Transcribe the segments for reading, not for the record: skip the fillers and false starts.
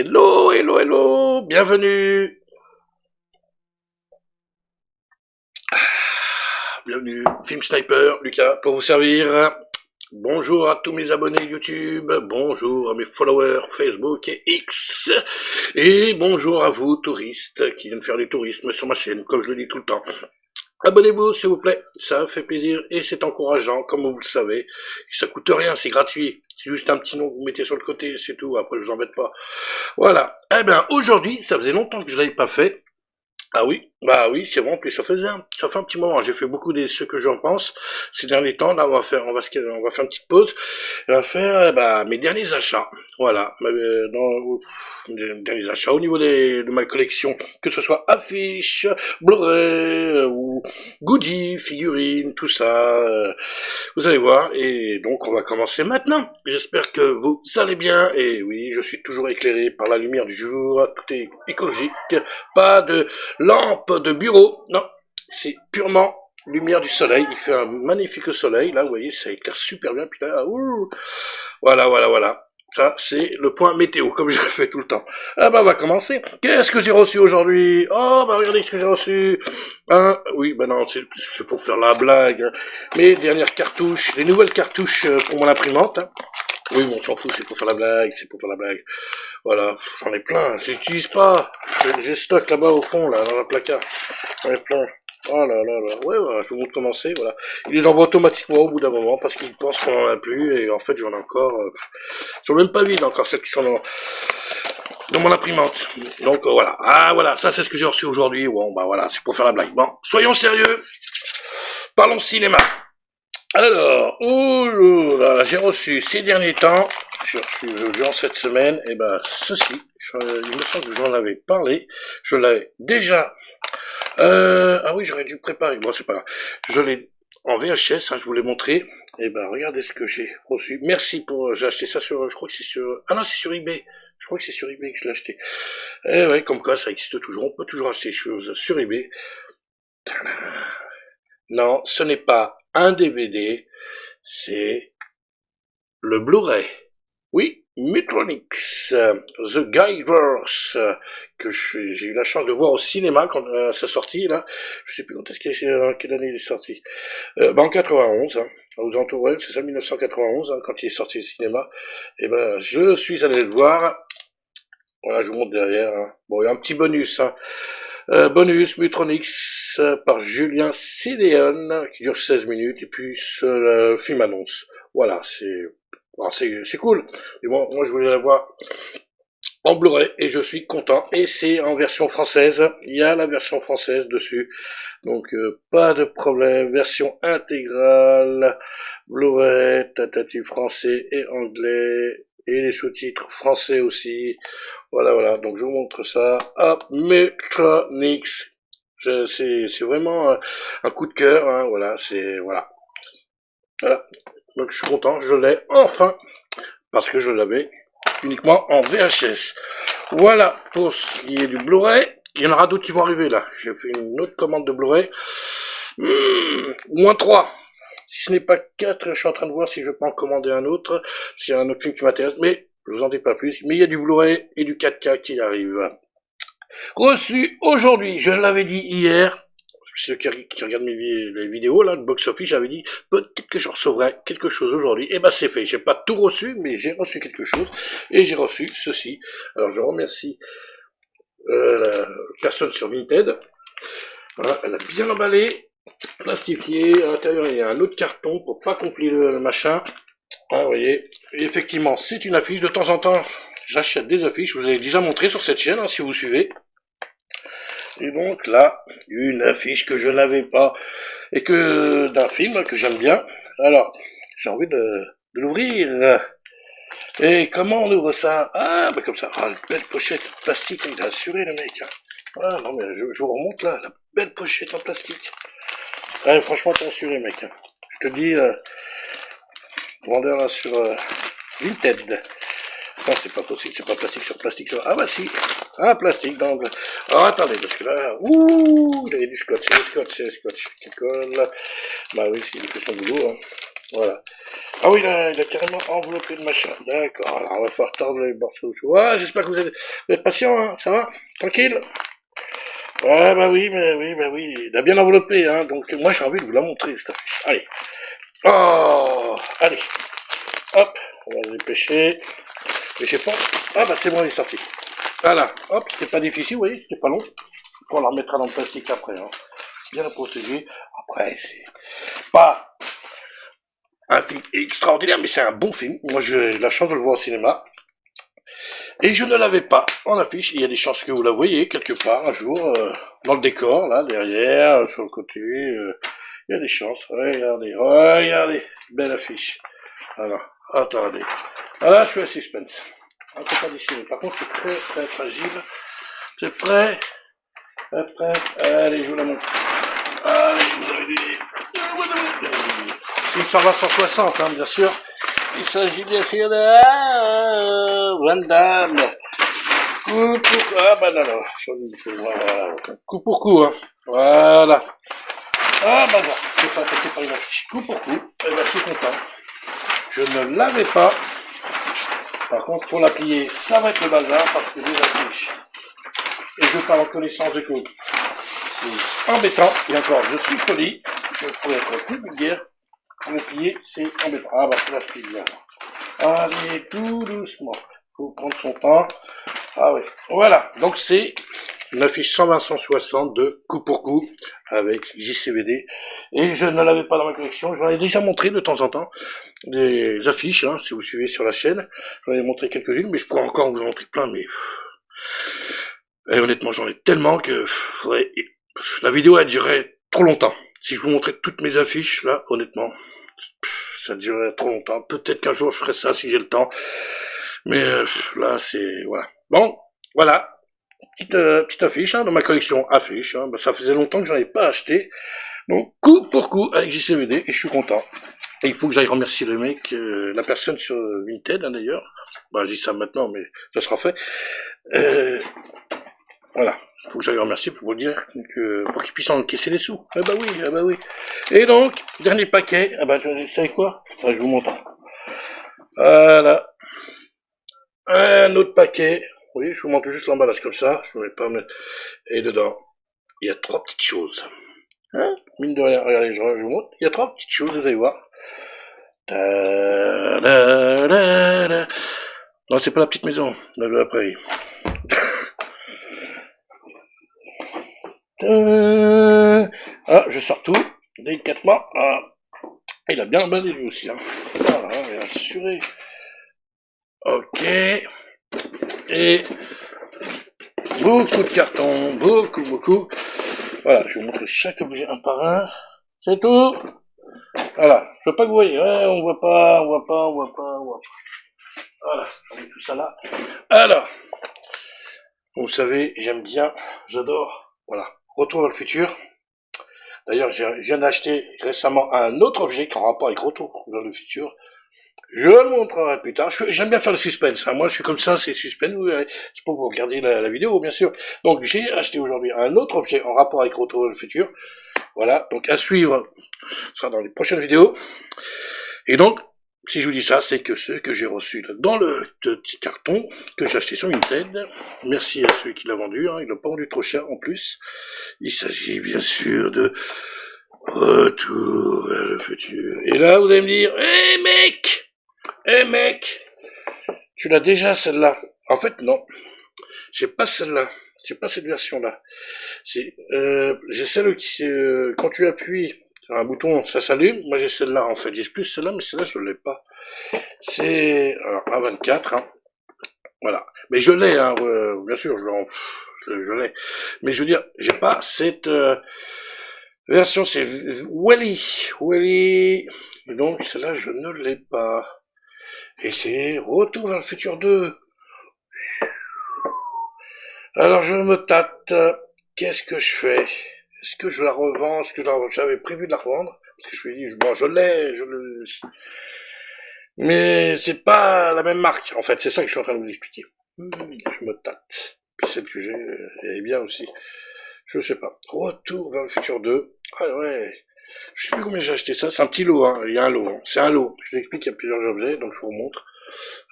Hello, hello, hello, bienvenue. Bienvenue, Film Sniper, Lucas, pour vous servir. Bonjour à tous mes abonnés YouTube, bonjour à mes followers Facebook et X, et bonjour à vous touristes qui viennent faire du tourisme sur ma chaîne, comme je le dis tout le temps. Abonnez-vous s'il vous plaît, ça fait plaisir et c'est encourageant, comme vous le savez. Ça coûte rien, c'est gratuit. C'est juste un petit nom que vous mettez sur le côté, c'est tout, après je vous embête pas. Voilà. Eh bien, aujourd'hui, ça faisait longtemps que je l'avais pas fait. Ah oui, bah oui, c'est bon, puis ça fait un petit moment. J'ai fait beaucoup de ce que j'en pense ces derniers temps. Là, on va faire une petite pause. On va faire, mes derniers achats. Voilà, mes derniers achats au niveau de ma collection, que ce soit affiches, Blu-ray ou goodies, figurines, tout ça. Vous allez voir. Et donc, on va commencer maintenant. J'espère que vous allez bien. Et oui, je suis toujours éclairé par la lumière du jour. Tout est écologique. Pas de lampe de bureau, non, c'est purement lumière du soleil. Il fait un magnifique soleil, là, vous voyez, ça éclaire super bien, puis là, voilà. Ça, c'est le point météo, comme je le fais tout le temps. Ah bah, on va commencer. Qu'est-ce que j'ai reçu aujourd'hui? Oh, bah, regardez ce que j'ai reçu. Oui, bah non, c'est pour faire la blague. Mes dernières cartouches, les nouvelles cartouches pour mon imprimante. Oui, bon, on s'en fout, c'est pour faire la blague, Voilà, j'en ai plein, je l'utilise pas. J'ai stock là-bas au fond, là, dans le placard. J'en ai plein. Oh là là là, ouais, voilà, je vous montre comment c'est, voilà. Il les envoie automatiquement au bout d'un moment, parce qu'il pense qu'on en a plus, et en fait, j'en ai encore, ils sont même pas vides encore, celles qui sont dans mon imprimante. Donc, voilà. Ah, voilà, ça, c'est ce que j'ai reçu aujourd'hui. Bon, bah voilà, c'est pour faire la blague. Bon, soyons sérieux. Parlons cinéma. Alors, j'ai reçu ces derniers temps, j'ai reçu durant cette semaine, ceci, il me semble que j'en avais parlé, je l'avais déjà, ah oui, j'aurais dû préparer, bon c'est pas grave, je l'ai en VHS, je vous l'ai montré, regardez ce que j'ai reçu, merci pour, j'ai acheté ça sur, je crois que c'est sur, ah non c'est sur eBay, je crois que c'est sur eBay que je l'ai acheté, ouais, comme quoi ça existe toujours, on peut toujours acheter des choses sur eBay. Non, ce n'est pas un DVD, c'est le Blu-ray. Oui, Mutronics, The Guyverse, que j'ai eu la chance de voir au cinéma quand ça sortit, là. Je sais plus quand quelle année il est sorti. En 91, aux alentours, c'est ça, 1991, quand il est sorti au cinéma. Je suis allé le voir. Voilà, je vous montre derrière. Bon, il y a un petit bonus, bonus Mutronics par Julien Cédéon qui dure 16 minutes et puis le film annonce. Voilà, c'est cool. Et bon, moi je voulais la voir en Blu-ray et je suis content. Et c'est en version française. Il y a la version française dessus. Donc pas de problème. Version intégrale, Blu-ray, tentative français et anglais. Et les sous-titres français aussi. Voilà, donc je vous montre ça. Hop, Mutronics. C'est vraiment un coup de cœur, voilà. Donc je suis content, je l'ai enfin, parce que je l'avais uniquement en VHS. Voilà pour ce qui est du Blu-ray. Il y en aura d'autres qui vont arriver là. J'ai fait une autre commande de Blu-ray. Moins 3. Si ce n'est pas 4, je suis en train de voir si je peux en commander un autre. S'il y a un autre film qui m'intéresse, mais je vous en dis pas plus. Mais il y a du Blu-ray et du 4K qui arrive. Reçu aujourd'hui, je l'avais dit hier. Ceux qui regardent les vidéos, là, le box-office, j'avais dit, peut-être que je recevrai quelque chose aujourd'hui. C'est fait. J'ai pas tout reçu, mais j'ai reçu quelque chose. Et j'ai reçu ceci. Alors, je remercie la personne sur Vinted. Voilà, elle a bien emballé, plastifié. À l'intérieur, il y a un autre carton pour pas compliquer le machin. Vous voyez. Et effectivement, c'est une affiche. De temps en temps, j'achète des affiches. Je vous ai déjà montré sur cette chaîne, si vous suivez. Et donc là, une affiche que je n'avais pas, et que d'un film que j'aime bien. Alors, j'ai envie de l'ouvrir. Et comment on ouvre ça? Comme ça. Une belle pochette en plastique, il a assuré le mec. Non mais je vous remonte là, la belle pochette en plastique. Franchement, t'as assuré mec. Je te dis, vendeur là sur Vinted. Non, c'est pas possible, c'est pas plastique sur plastique. Si. Plastique, donc. Alors, attendez, parce que là, il y a du scotch, c'est le scotch qui colle. Oui, c'est une question de boulot, Voilà. Ah oui, il a carrément enveloppé le machin. D'accord, alors on va falloir tordre les morceaux. Ouais, j'espère que vous êtes patient, hein, ça va? Tranquille? Ouais, bah oui, mais oui, bah oui. Il a bien enveloppé, hein, donc moi j'ai envie de vous la montrer, cette affiche. Allez. Oh, allez, hop, on va se dépêcher. Mais je sais pas. Ah bah c'est bon, il est sorti. Voilà, hop, c'était pas difficile, vous voyez, c'était pas long. On la remettra dans le plastique après, hein. Bien la protéger. Après, c'est pas un film extraordinaire, mais c'est un bon film. Moi, j'ai la chance de le voir au cinéma. Et je ne l'avais pas en affiche. Il y a des chances que vous la voyez quelque part un jour, dans le décor, là, derrière, sur le côté. Il y a des chances. Regardez, regardez. Belle affiche. Alors, attendez. Voilà, je suis à suspense. On ne peut pas déchirer. Par contre, c'est très, très fragile. C'est prêt? Prêt? Allez, je vous la montre. Allez, vous avez des... C'est une 120-160, hein, bien sûr. Il s'agit bien sûr de Van Damme. Coup pour coup. Ah bah non, non. Voilà. Coup pour coup, hein. Voilà. Ah bah non, je peux pas attaquer par une affiche. Coup pour coup. Eh ben, je suis content. Je ne l'avais pas. Par contre, pour la plier, ça va être le bazar parce que les affiches. Et je parle en connaissance de cause. C'est embêtant. Et encore, je suis poli. Je pourrais être plus vulgaire. Pour le plier, c'est embêtant. Ah bah c'est là ce qui est bien. Allez, tout doucement. Faut prendre son temps. Ah oui. Voilà. Donc c'est une affiche 120-160 de coup pour coup avec JCVD. Et je ne l'avais pas dans ma collection. Je vous en ai déjà montré de temps en temps des affiches, hein, si vous suivez sur la chaîne. J'en ai montré quelques-unes, mais je pourrais encore vous en montrer plein, mais et honnêtement, j'en ai tellement que la vidéo a duré trop longtemps. Si je vous montrais toutes mes affiches, là, honnêtement, ça durerait trop longtemps. Peut-être qu'un jour je ferai ça si j'ai le temps. Mais là, c'est... Voilà. Bon, voilà. Petite affiche hein, dans ma collection affiche. Hein. Bah, ça faisait longtemps que j'en avais pas acheté. Donc, coup pour coup, avec JCVD, et je suis content. Et il faut que j'aille remercier le mec, la personne sur Vinted, hein, d'ailleurs. Bah, je dis ça maintenant, mais ça sera fait. Voilà. Il faut que j'aille remercier pour vous dire pour qu'il puisse encaisser les sous. Ah bah oui, ah bah oui. Et donc, dernier paquet. Ah bah, vous savez quoi? Ah, je vous montre. Voilà. Un autre paquet. Oui, je vous montre juste l'emballage comme ça. Je ne vais pas mettre. Et dedans, il y a trois petites choses. Hein? Mine de rien, regardez, je vous montre. Il y a trois petites choses, vous allez voir. Non, c'est pas la petite maison, la prairie. Ah, je sors tout, délicatement. Ah. Il a bien emballé lui aussi. Hein. Voilà, il est assuré. Ok. Et beaucoup de cartons, beaucoup. Voilà, je vous montre chaque objet un par un. C'est tout. Voilà, je veux pas que vous voyez. Ouais, on voit pas. Voilà, on met tout ça là. Alors, vous savez, j'aime bien, j'adore. Voilà, Retour vers le futur. D'ailleurs, je viens d'acheter récemment un autre objet qui est en rapport avec Retour vers le futur. Je le montrerai plus tard. J'aime bien faire le suspense. Hein. Moi, je suis comme ça, c'est suspense. C'est pour que vous regardiez la vidéo, bien sûr. Donc, j'ai acheté aujourd'hui un autre objet en rapport avec Retour vers le futur. Voilà, donc à suivre, ce sera dans les prochaines vidéos. Et donc, si je vous dis ça, c'est que ceux que j'ai reçus dans le petit carton que j'ai acheté sur Vinted, merci à celui qui l'a vendu, hein, il l'a pas vendu trop cher en plus. Il s'agit bien sûr de Retour vers le futur. Et là, vous allez me dire, hé mec, tu l'as déjà celle-là. En fait, non, j'ai pas celle-là. J'ai pas cette version-là. J'ai celle qui, quand tu appuies sur un bouton, ça s'allume. Moi, j'ai celle-là, en fait. J'ai plus celle-là, mais celle-là, je l'ai pas. C'est, alors, A24, hein. Voilà. Mais je l'ai, hein, bien sûr, je l'ai. Mais je veux dire, j'ai pas cette, version, c'est Wally. Donc, celle-là, je ne l'ai pas. Et c'est Retour vers le futur 2. Alors je me tâte. Qu'est-ce que je fais? Est-ce que je la revends? Est-ce que j'avais prévu de la revendre? Parce que je me suis dit, bon, mais c'est pas la même marque. En fait, c'est ça que je suis en train de vous expliquer. Je me tâte. Puis celle que j'ai, elle est bien aussi. Je sais pas. Retour vers le futur 2. Ah ouais. Je sais plus combien j'ai acheté ça, c'est un petit lot, hein. Il y a un lot, hein. C'est un lot. Je vous explique qu'il y a plusieurs objets, donc je vous montre.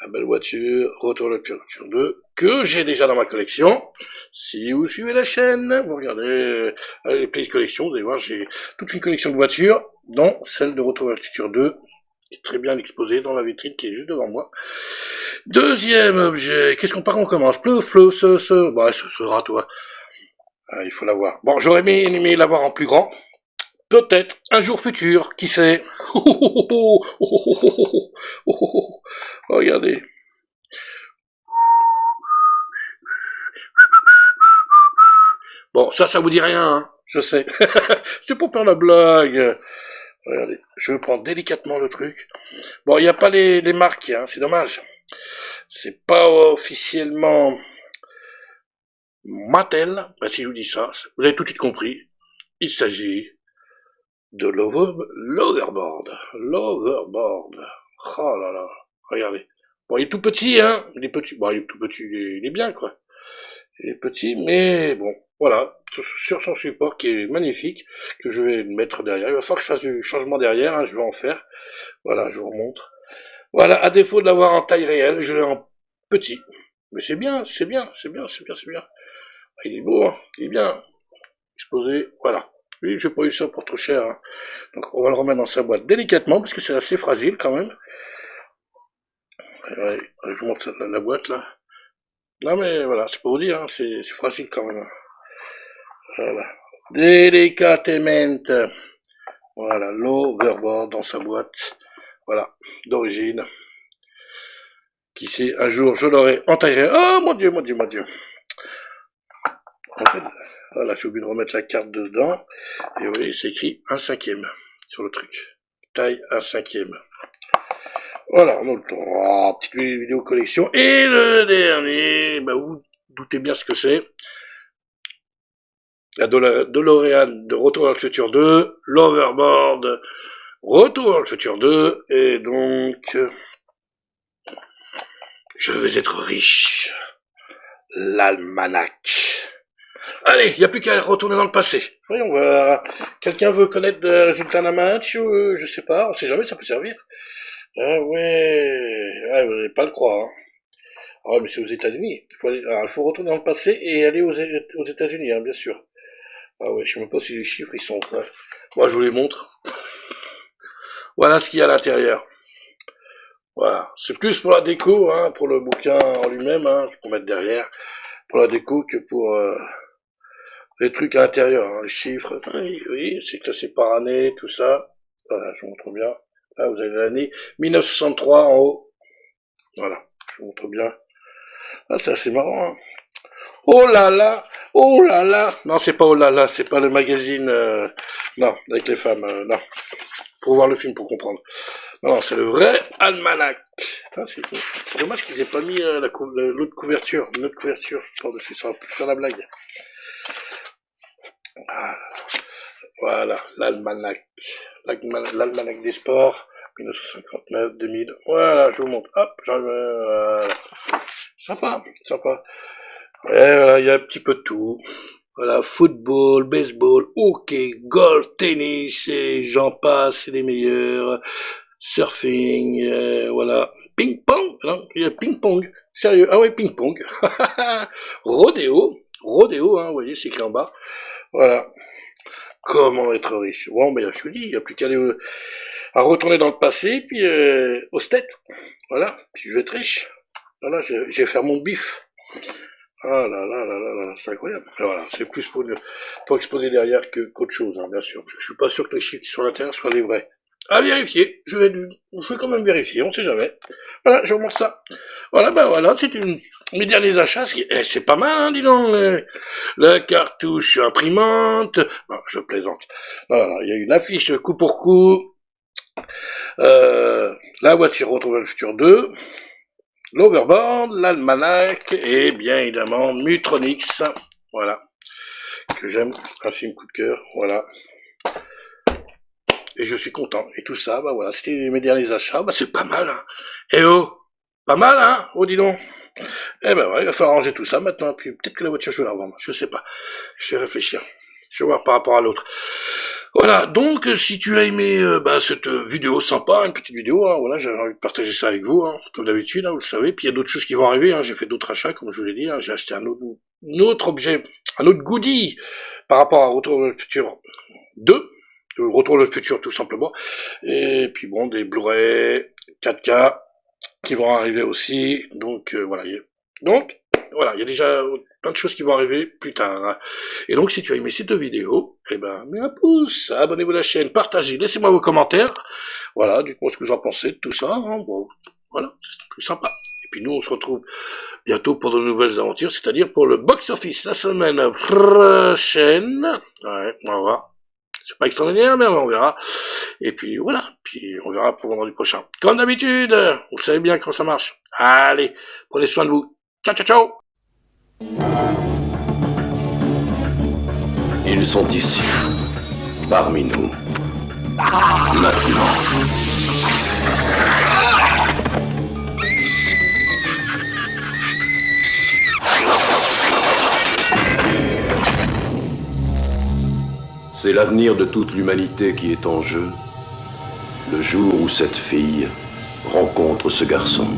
La belle voiture, Retour à la voiture 2, que j'ai déjà dans ma collection. Si vous suivez la chaîne, vous regardez les playlists collection, vous allez voir, j'ai toute une collection de voitures, dont celle de Retour à la voiture 2, qui est très bien exposée dans la vitrine qui est juste devant moi. Deuxième objet, qu'est-ce qu'on part, on commence? Plouf, plouf, bah, ce sera toi. Ah, il faut l'avoir. Bon, j'aurais aimé l'avoir en plus grand. Peut-être, un jour futur, qui sait. Regardez. Bon, ça vous dit rien, hein, je sais. C'était pour faire la blague. Regardez, je prends délicatement le truc. Bon, il n'y a pas les marques, hein, c'est dommage. C'est pas officiellement Mattel. Ben, si je vous dis ça, vous avez tout de suite compris. Il s'agit de l'overboard. L'overboard. Oh là là. Regardez. Bon, il est tout petit, hein. Il est petit. Bon, il est tout petit, il est bien, quoi. Il est petit, mais bon. Voilà. Sur son support qui est magnifique, que je vais mettre derrière. Il va falloir que je fasse du changement derrière, hein. Je vais en faire. Voilà, je vous remontre. Voilà. À défaut de l'avoir en taille réelle, je l'ai en petit. Mais c'est bien, c'est bien, c'est bien, c'est bien, c'est bien. Il est beau, hein. Il est bien. Exposé. Voilà. Oui, j'ai pas eu ça pour trop cher, hein. Donc on va le remettre dans sa boîte délicatement, parce que c'est assez fragile quand même. Ouais, je vous montre la boîte là. Non mais voilà, c'est pour vous dire, hein, c'est fragile quand même. Voilà. Délicatement. Voilà, l'overboard dans sa boîte. Voilà, d'origine. Qui sait, un jour je l'aurai en taille réelle. Oh mon dieu, mon dieu, mon dieu. En fait, voilà, j'ai oublié de remettre la carte dedans. Et vous voyez, c'est écrit 1/5 sur le truc. Taille 1/5. Voilà, donc, petite vidéo collection. Et le dernier, bah, vous doutez bien ce que c'est. La DeLorean de Retour à le futur 2, l'Overboard, Retour à le futur 2, et donc, je vais être riche. L'almanach. Allez, il n'y a plus qu'à retourner dans le passé. Voyons voir. Quelqu'un veut connaître le résultat d'un match ou je sais pas, on sait jamais, ça peut servir. Ah ouais, vous n'allez pas le croire. Hein. Ah ouais, mais c'est aux États-Unis. Il faut retourner dans le passé et aller aux États-Unis, hein, bien sûr. Ah ouais, je sais même pas si les chiffres ils sont. Ouais. Moi, je vous les montre. Voilà ce qu'il y a à l'intérieur. Voilà, c'est plus pour la déco, hein, pour le bouquin en lui-même, hein, je peux mettre derrière, pour la déco que pour les trucs à l'intérieur, hein, les chiffres. Oui, c'est classé par année, tout ça. Voilà, je vous montre bien. Là, vous avez l'année 1963 en haut. Voilà, je vous montre bien. Ah, c'est assez marrant. Hein. Oh là là, oh là là. Non, c'est pas oh là là, c'est pas le magazine. Non, avec les femmes. Non, faut voir le film pour comprendre. Non, c'est le vrai almanach. C'est dommage qu'ils aient pas mis l'autre couverture, une autre couverture par-dessus. Ça va plus faire la blague. Voilà, l'almanach. L'almanach des sports. 1959, 2000. Voilà, je vous montre. Hop, j'arrive. Sympa, sympa. Et voilà, il y a un petit peu de tout. Voilà, football, baseball, hockey, golf, tennis, et j'en passe, c'est les meilleurs. Surfing, voilà. Ping-pong, non, il y a ping-pong. Sérieux, ah ouais, ping-pong. Rodéo, hein, vous voyez, c'est écrit en bas. Voilà. Comment être riche? Bon, mais je vous dis, il n'y a plus qu'à aller à retourner dans le passé, puis au steak. Voilà, puis je vais être riche. Voilà, je vais faire mon bif. Ah là là là là là, c'est incroyable. Voilà, c'est plus pour exposer derrière qu'autre chose, hein, bien sûr. Je suis pas sûr que les chiffres qui sont à l'intérieur soient les vrais. À vérifier, je vais quand même vérifier, on sait jamais. Voilà, je vous montre ça. Voilà, ben voilà, c'est mes derniers achats, c'est pas mal, hein, dis donc. La cartouche imprimante, non, je plaisante. Voilà, il y a une affiche coup pour coup. La voiture Retour à le futur 2. L'Overboard, l'Almanach et bien évidemment Mutronix, voilà, que j'aime, un film coup de cœur, voilà. Et je suis content. Et tout ça, bah voilà, c'était mes derniers achats, bah c'est pas mal, hein. Eh oh, pas mal, hein, oh dis donc. Eh ben voilà, il va falloir ranger tout ça maintenant, puis peut-être que la voiture je vais la revendre, je sais pas, je vais réfléchir, je vais voir par rapport à l'autre. Voilà, donc si tu as aimé cette vidéo sympa, une petite vidéo, hein, voilà, j'avais envie de partager ça avec vous, hein, comme d'habitude, hein, vous le savez. Puis il y a d'autres choses qui vont arriver, hein, j'ai fait d'autres achats, comme je vous l'ai dit, hein, j'ai acheté un autre objet, un autre goodie par rapport à Retour vers le futur 2, Retour vers le futur tout simplement. Et puis bon, des Blu-ray 4K qui vont arriver aussi, donc voilà. Donc, voilà, il y a déjà plein de choses qui vont arriver plus tard. Et donc, si tu as aimé cette vidéo, mets un pouce, abonnez-vous à la chaîne, partagez, laissez-moi vos commentaires. Voilà, dites-moi ce que vous en pensez de tout ça. Hein. Bon, voilà, c'est plus sympa. Et puis nous, on se retrouve bientôt pour de nouvelles aventures, c'est-à-dire pour le box-office la semaine prochaine. Ouais, on va voir. C'est pas extraordinaire, mais on verra. Et puis voilà, puis on verra pour vendredi prochain. Comme d'habitude, vous savez bien comment ça marche. Allez, prenez soin de vous. Ciao, ciao, ciao! Ils sont ici, parmi nous, maintenant. C'est l'avenir de toute l'humanité qui est en jeu, le jour où cette fille rencontre ce garçon.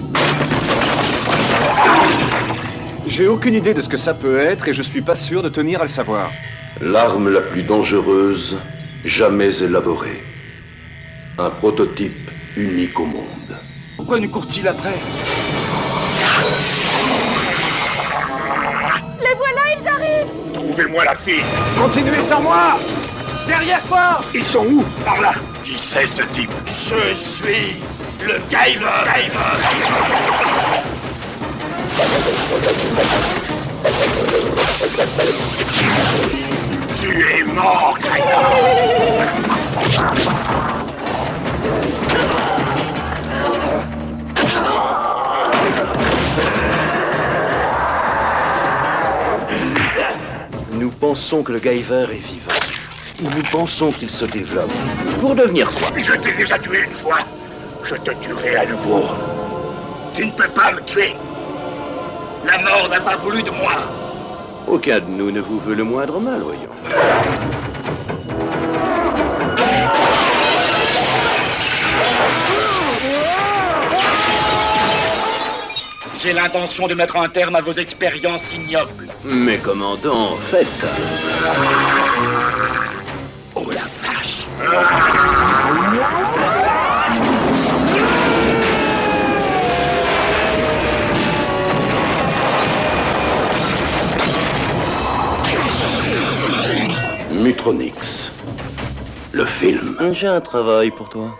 J'ai aucune idée de ce que ça peut être et je suis pas sûr de tenir à le savoir. L'arme la plus dangereuse jamais élaborée. Un prototype unique au monde. Pourquoi nous court-il après? Les voilà, ils arrivent! Trouvez-moi la fille. Continuez sans moi! Derrière toi! Ils sont où? Par là. Qui c'est ce type? Je suis le Guyver. Tu es mort, Guyver. Nous pensons que le Guyver est vivant. Nous pensons qu'il se développe. Pour devenir quoi? Je t'ai déjà tué une fois. Je te tuerai à nouveau. Tu ne peux pas me tuer. La mort n'a pas voulu de moi. Aucun de nous ne vous veut le moindre mal, voyons. J'ai l'intention de mettre un terme à vos expériences ignobles. Mais commandant, faites. Oh la vache. Mutronix, le film. J'ai un travail pour toi.